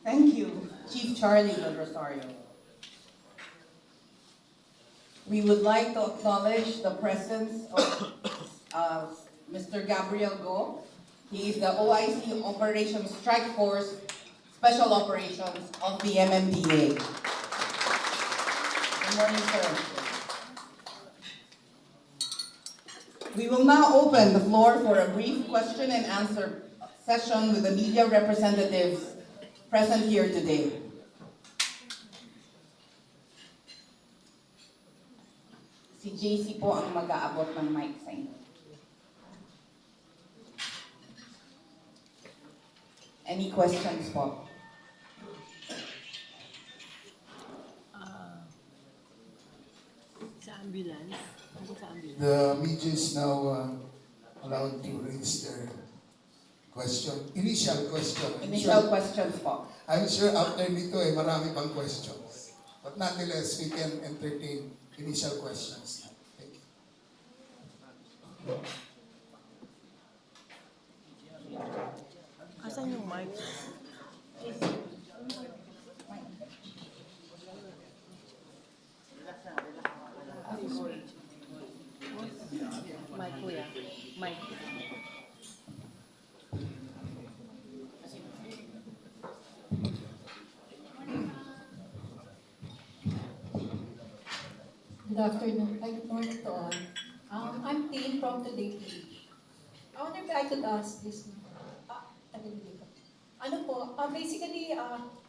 Thank you, Chief Charlie Del Rosario. We would like to acknowledge the presence of Mr. Gabriel Go. He is the OIC Operations Strike Force Special Operations of the MMDA. Good morning, sir. We will now open the floor for a brief question and answer session with the media representatives present here today. Si JC po ang mag-aabot ng mic sa inyo. Any questions po? Sa ambulance? Ako sa ambulance. The media is now allowed to raise their question. Initial question. Initial questions po. I'm sure after nito marami pang questions. But nonetheless, we can entertain initial questions. Thank you. Asan yung mic? Mic, kuya. Mic. Good afternoon. Good morning to all. I'm Teen from Today TV. I wonder if I could ask this. Ano po, basically,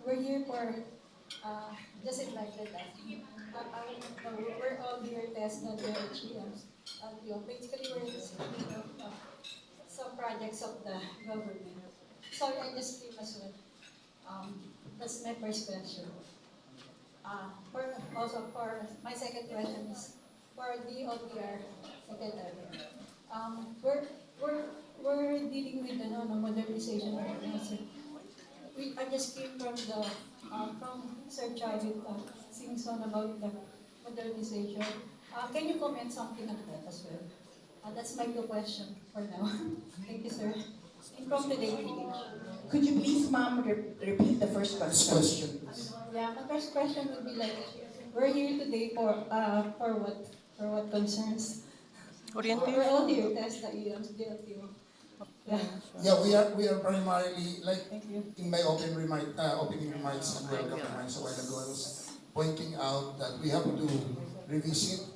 we're here for, just invited us. We're all here testing the HEMs. Basically, we're listening of some projects of the government. Sorry, I just came as well. That's my first question. For my second question is for the OTR secretary. We're dealing with the modernization right now. So I just came from Sir Charlie Simpson about the modernization. Can you comment something on that as well? That's my two questions for now. Thank you, sir. And from Today TV. Could you please, ma'am, repeat the first Next question? question, please. Yeah, my first question would be like, we're here today for what concerns? Orientation. We're all here, test the EMs, DLTO. Yeah, we are primarily, like in my opening remarks and welcome remarks a while ago, I was pointing out that we have to revisit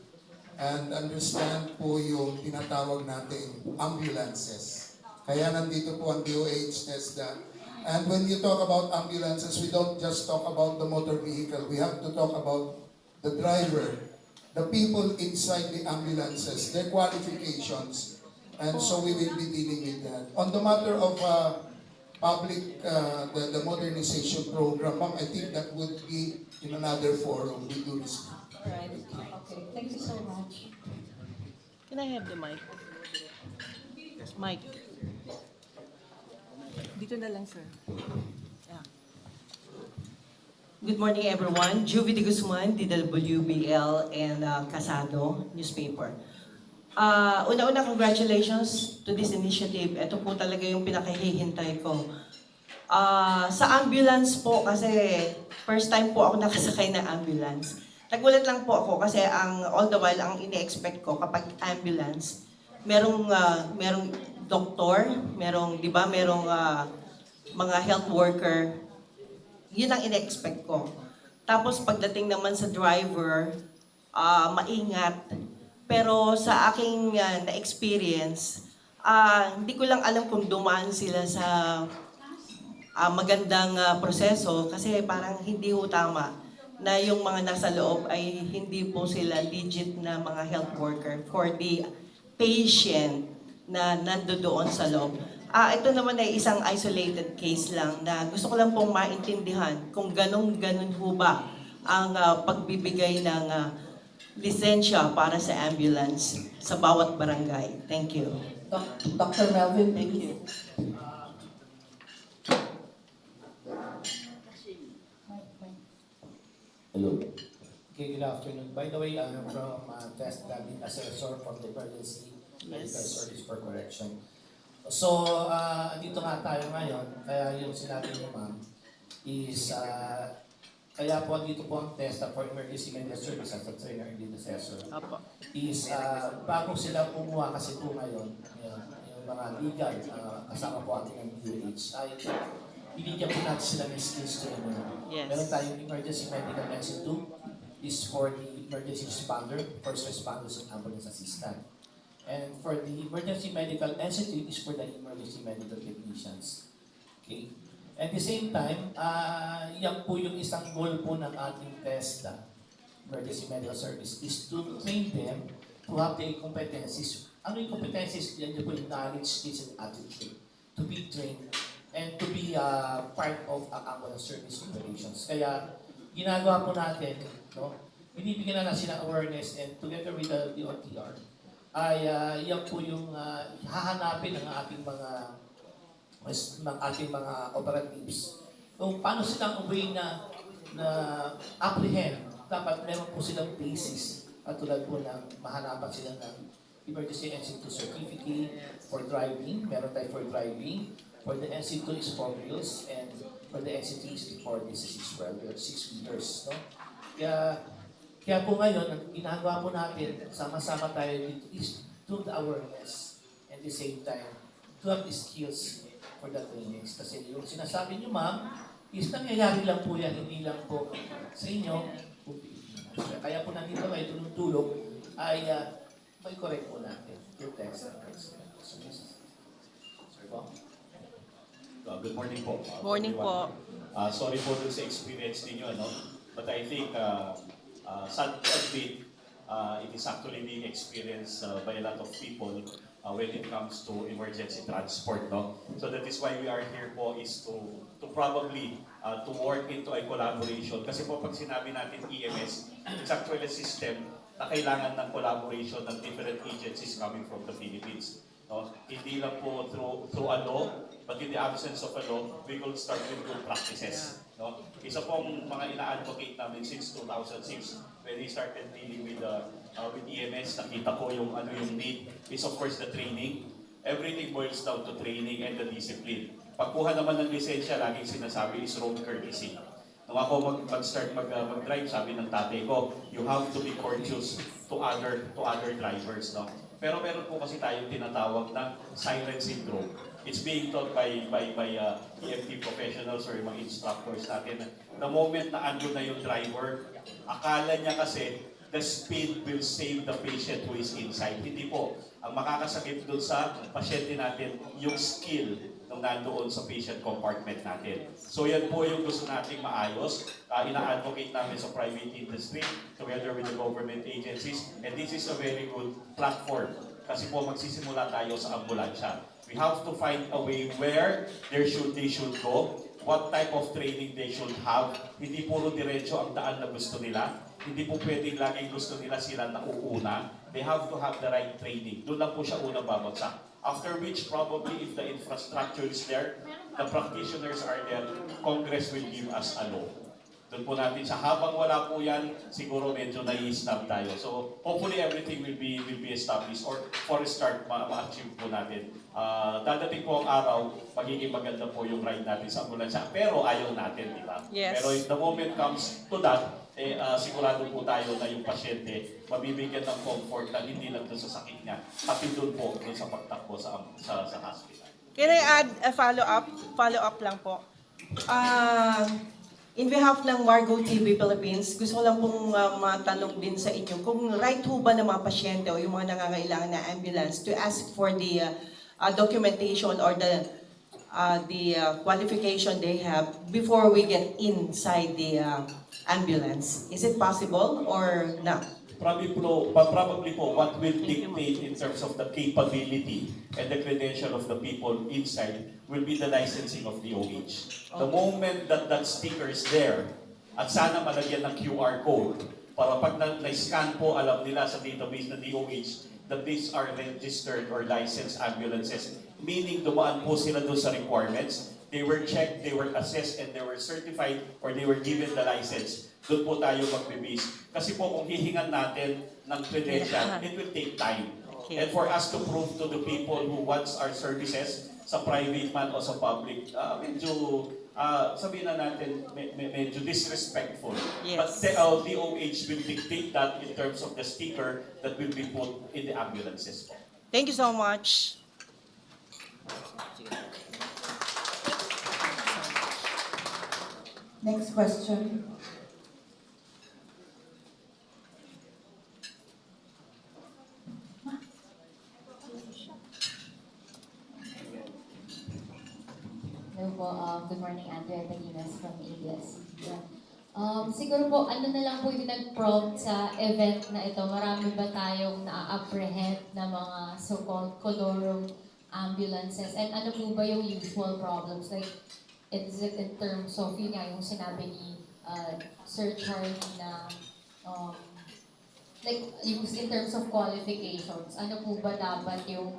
and understand po yung tinatawag nating ambulances. Kaya nandito po ang DOH, TESDA. And when you talk about ambulances, we don't just talk about the motor vehicle. We have to talk about the driver, the people inside the ambulances, their qualifications. And so we will be dealing with that. On the matter of the modernization program, ma'am, I think that would be in another forum. We do this. Alright, okay. Thank you so much. Can I have the mic? Mic. Dito na lang, sir. Yeah. Good morning, everyone. Juvie de Guzman, DWBL, and Casado newspaper. Una-una, congratulations to this initiative. Ito po talaga yung pinakahihintay ko. Sa ambulance po, kasi first time po ako nakasakay na ambulance. Nagulat lang po ako kasi all the while, ang ini-expect ko kapag ambulance, merong doktor, merong mga health worker. Yun ang ine-expect ko. Tapos pagdating naman sa driver, maingat. Pero sa aking na-experience, hindi ko lang alam kung dumaan sila sa magandang proseso kasi parang hindi ho tama na yung mga nasa loob ay hindi po sila legit na mga health worker for the patient na nandoon sa loob. Ito naman ay isang isolated case lang na gusto ko lang pong maintindihan kung ganun ho ba ang pagbibigay ng lisensya para sa ambulance sa bawat barangay. Thank you. Dr. Melvin, thank you. Hello. Okay, good afternoon. By the way, I'm from Test David Assessor from the Emergency Medical Service for Correction. So, dito nga tayo ngayon, kaya yung sinabi niyo, ma'am, is kaya po dito po ang TESTA for Emergency Medical Service as a trainer and lead assessor Opo. is bago sila kumuha kasi po ngayon, yung mga legal kasama po ating ng LEAH ay binigyan po natin sila ng skills training. Yes. Meron tayong Emergency Medical Institute is for the emergency responder, first responders, and ambulance assistant. And for the Emergency Medical Institute is for the emergency medical technicians. Okay? At the same time, yan po yung isang goal po ng ating TESTA, Emergency Medical Service, is to train them to have the competencies. Ano yung competencies? Yan po yung knowledge, skills, and attitude. To be trained and to be part of ambulance service operations. Kaya, ginagawa po natin, no? Binibigyan na sila awareness and together with the OTR, ay yan po yung hahanapin ng ating mga operatives. So, paano silang way na apprehend? Dapat meron po silang basis at tulad po ng mahanapan sila ng emergency NC2 certificate for driving. Meron tayo for driving. For the NC2 is for wheels and for the NC3 is for this is 6 wheelers. No? Kaya po ngayon, ang ginagawa po natin, sama-sama tayo dito is to the awareness and at the same time to have the skills for the trainings. Kasi yung sinasabi nyo, ma'am, is nangyayari lang po yan, hindi lang po sa inyo. Kaya po nandito kayo tulong-tulong ay may correct po natin. Your text. Sir Bob? Good morning po. Morning po. Sorry po dun sa experience ninyo, no? But I think, sad to admit, it is actually being experienced by a lot of people when it comes to emergency transport, no? So that is why we are here po is to probably to work into a collaboration. Kasi po pag sinabi natin EMS, it's actually a system na kailangan ng collaboration ng different agencies coming from the Philippines. No? Hindi lang po through a law, but in the absence of a law, we will start with good practices. No? Isa pong mga ina-advocate namin since 2006 when we started dealing with EMS, nakita ko yung need is of course the training. Everything boils down to training and the discipline. Pagkuha naman ng lisensya, laging sinasabi is road courtesy. Nung ako mag-start mag-drive, sabi ng tatay ko, you have to be courteous to other drivers. No? Pero meron po kasi tayong tinatawag na silent syndrome. It's being taught by EMT professionals or mga instructors natin. The moment na ando na yung driver, akala niya kasi the speed will save the patient who is inside. Hindi po. Ang makakasakit doon sa pasyente natin, yung skill nung nandoon sa patient compartment natin. So yan po yung gusto nating maayos. Ina-advocate namin sa private industry together with the government agencies. And this is a very good platform. Kasi po magsisimula tayo sa ambulansya. We have to find a way where they should go, what type of training they should have. Hindi puro diretso ang daan na gusto nila. Hindi po pwedeng laging gusto nila sila na uuna. They have to have the right training. Doon lang po siya unang babagsak. After which, probably if the infrastructure is there, the practitioners are there, Congress will give us a law. Doon po natin sa habang wala po yan, siguro medyo nai-snap tayo. So hopefully everything will be established or for a start, ma-achieve po natin. Dadating po ang araw, magiging maganda po yung ride natin sa ambulansya. Pero ayaw natin, di ba? Yes. Pero if the moment comes to that, sigurado po tayo na yung pasyente mabibigyan ng comfort na hindi lang doon sa sakit niya, pati doon po doon sa pagtakbo sa hospital. Can I add a follow-up lang po? In behalf ng Margo TV Philippines, gusto ko lang pong matanong din sa inyo kung right ho ba ng mga pasyente o yung mga nangangailangan na ambulance to ask for the documentation or the qualification they have before we get inside the ambulance. Is it possible or not? Probably po, what will dictate in terms of the capability and the credential of the people inside will be the licensing of the OH. The moment that sticker is there, at sana malagyan ng QR code, para pag na-scan po, alam nila sa database ng DOH that these are registered or licensed ambulances. Meaning, dumaan po sila doon sa requirements. They were checked, they were assessed, and they were certified or they were given the license. Doon po tayo mag-base. Kasi po kung hihingan natin ng credential, it will take time. Okay. And for us to prove to the people who wants our services, sa private man o sa public, medyo sabihin na natin, medyo disrespectful. Yes. But DOH will dictate that in terms of the sticker that will be put in the ambulances po. Thank you so much. Next question. Hello po, good morning, Andrea Talinas from ABS-CBN. Siguro po, ano na lang po yung nag-prompt sa event na ito? Marami ba tayong na-apprehend na mga so-called colorum ambulances? And ano po ba yung usual problems? Like, is it in terms of, yun nga, yung sinabi ni Sir Charlie na, like, in terms of qualifications, ano po ba dapat yung